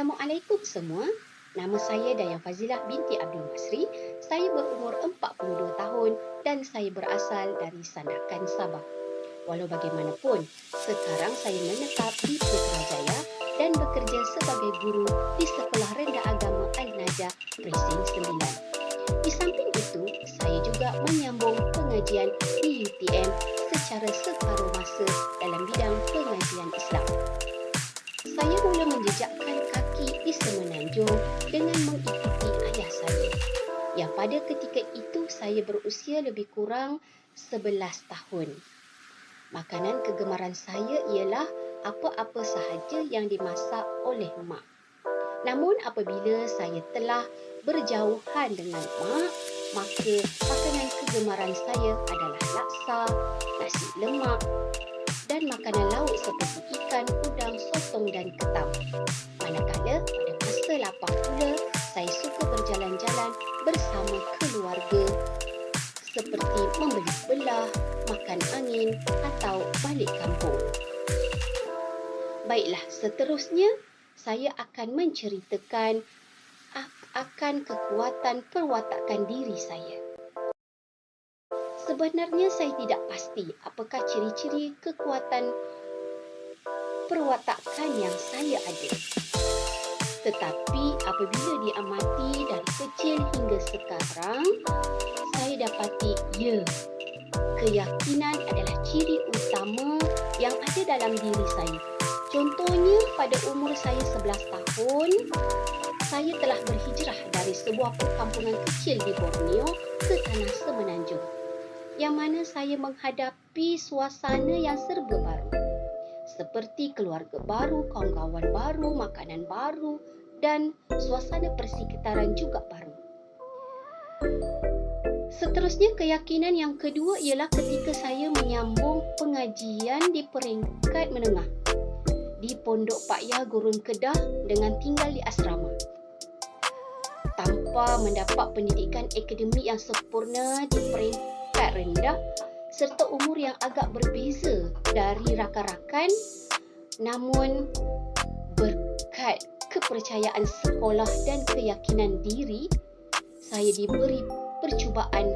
Assalamualaikum semua. Nama saya Dayang Fazilah binti Abdul Masri. Saya berumur 42 tahun dan saya berasal dari Sandakan, Sabah. Walau bagaimanapun, sekarang saya menetap di Putrajaya dan bekerja sebagai guru di Sekolah Rendah Agama Al-Najah Presin 9. Di samping itu, saya juga menyambung pengajian di UTM secara separuh masa dalam bidang pengajian Islam. Saya mula menjejakkan kaki di Semenanjung dengan mengikuti ayah saya, yang pada ketika itu saya berusia lebih kurang 11 tahun. Makanan kegemaran saya ialah apa-apa sahaja yang dimasak oleh mak. Namun apabila saya telah berjauhan dengan mak, maka makanan kegemaran saya adalah laksa, nasi lemak dan makanan laut seperti ikan, udang, sotong dan ketam. Manakala pada masa lapang pula, saya suka berjalan-jalan bersama keluarga seperti membeli belah, makan angin atau balik kampung. Baiklah, seterusnya saya akan menceritakan akan kekuatan perwatakan diri saya. Sebenarnya saya tidak pasti apakah ciri-ciri kekuatan perwatakan yang saya ada. Tetapi apabila diamati dari kecil hingga sekarang, saya dapati keyakinan adalah ciri utama yang ada dalam diri saya. Contohnya pada umur saya 11 tahun, saya telah berhijrah dari sebuah perkampungan kecil di Borneo ke tanah Semenanjung, yang mana saya menghadapi suasana yang serba baru. Seperti keluarga baru, kawan-kawan baru, makanan baru dan suasana persekitaran juga baru. Seterusnya, keyakinan yang kedua ialah ketika saya menyambung pengajian di peringkat menengah di Pondok Pak Yah Gurun Kedah dengan tinggal di asrama. Tanpa mendapat pendidikan akademik yang sempurna di peringkat rendah serta umur yang agak berbeza dari rakan-rakan, namun berkat kepercayaan sekolah dan keyakinan diri, saya diberi percubaan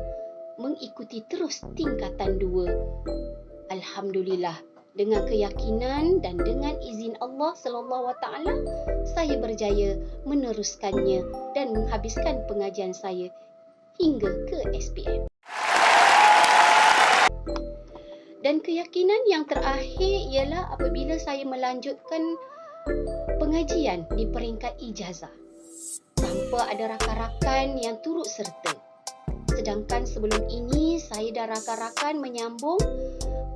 mengikuti terus tingkatan 2. Alhamdulillah, dengan keyakinan dan dengan izin Allah SWT, saya berjaya meneruskannya dan menghabiskan pengajian saya hingga ke SPM. Dan keyakinan yang terakhir ialah apabila saya melanjutkan pengajian di peringkat ijazah tanpa ada rakan-rakan yang turut serta. Sedangkan sebelum ini saya dan rakan-rakan menyambung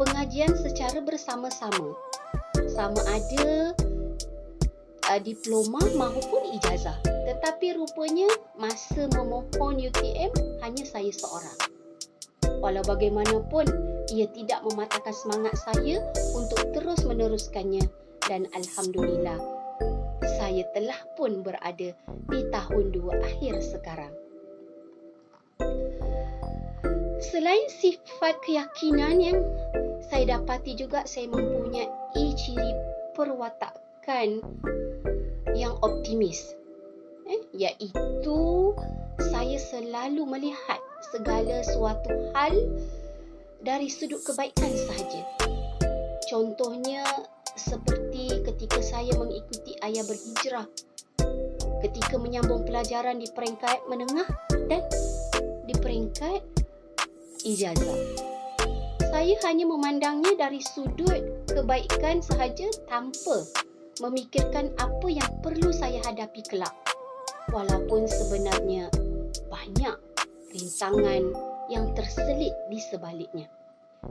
pengajian secara bersama-sama, sama ada diploma maupun ijazah. Tetapi rupanya masa memohon UTM hanya saya seorang. Walau bagaimanapun, ia tidak mematahkan semangat saya untuk terus meneruskannya dan Alhamdulillah, saya telah pun berada di tahun 2 akhir sekarang. Selain sifat keyakinan yang saya dapati juga, saya mempunyai ciri perwatakan yang optimis, iaitu saya selalu melihat segala suatu hal dari sudut kebaikan sahaja. Contohnya seperti ketika saya mengikuti ayah berhijrah, ketika menyambung pelajaran di peringkat menengah dan di peringkat ijazah. Saya hanya memandangnya dari sudut kebaikan sahaja tanpa memikirkan apa yang perlu saya hadapi kelak. Walaupun sebenarnya banyak rintangan yang terselit di sebaliknya.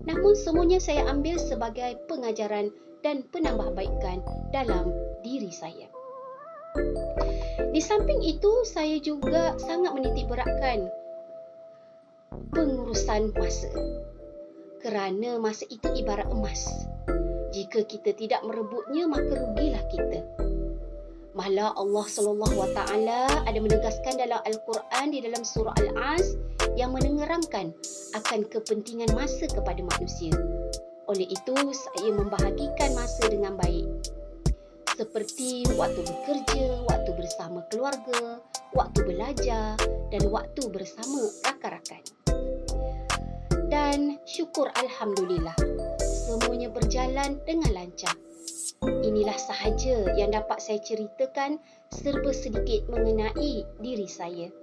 Namun semuanya saya ambil sebagai pengajaran dan penambahbaikan dalam diri saya. Di samping itu, saya juga sangat menitikberatkan pengurusan masa. Kerana masa itu ibarat emas. Jika kita tidak merebutnya, maka rugilah kita. Malah Allah SWT ada menegaskan dalam Al-Quran di dalam surah Al-Az yang menengeramkan akan kepentingan masa kepada manusia. Oleh itu, saya membahagikan masa dengan baik. seperti waktu bekerja, waktu bersama keluarga, waktu belajar dan waktu bersama rakan-rakan. Dan syukur Alhamdulillah, semuanya berjalan dengan lancar. Inilah sahaja yang dapat saya ceritakan serba sedikit mengenai diri saya.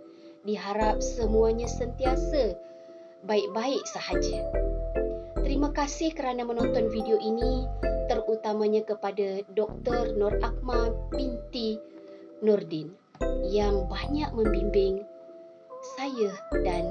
Diharap semuanya sentiasa baik-baik sahaja. Terima kasih kerana menonton video ini, terutamanya kepada Dr. Nur Akmal binti Nordin yang banyak membimbing saya dan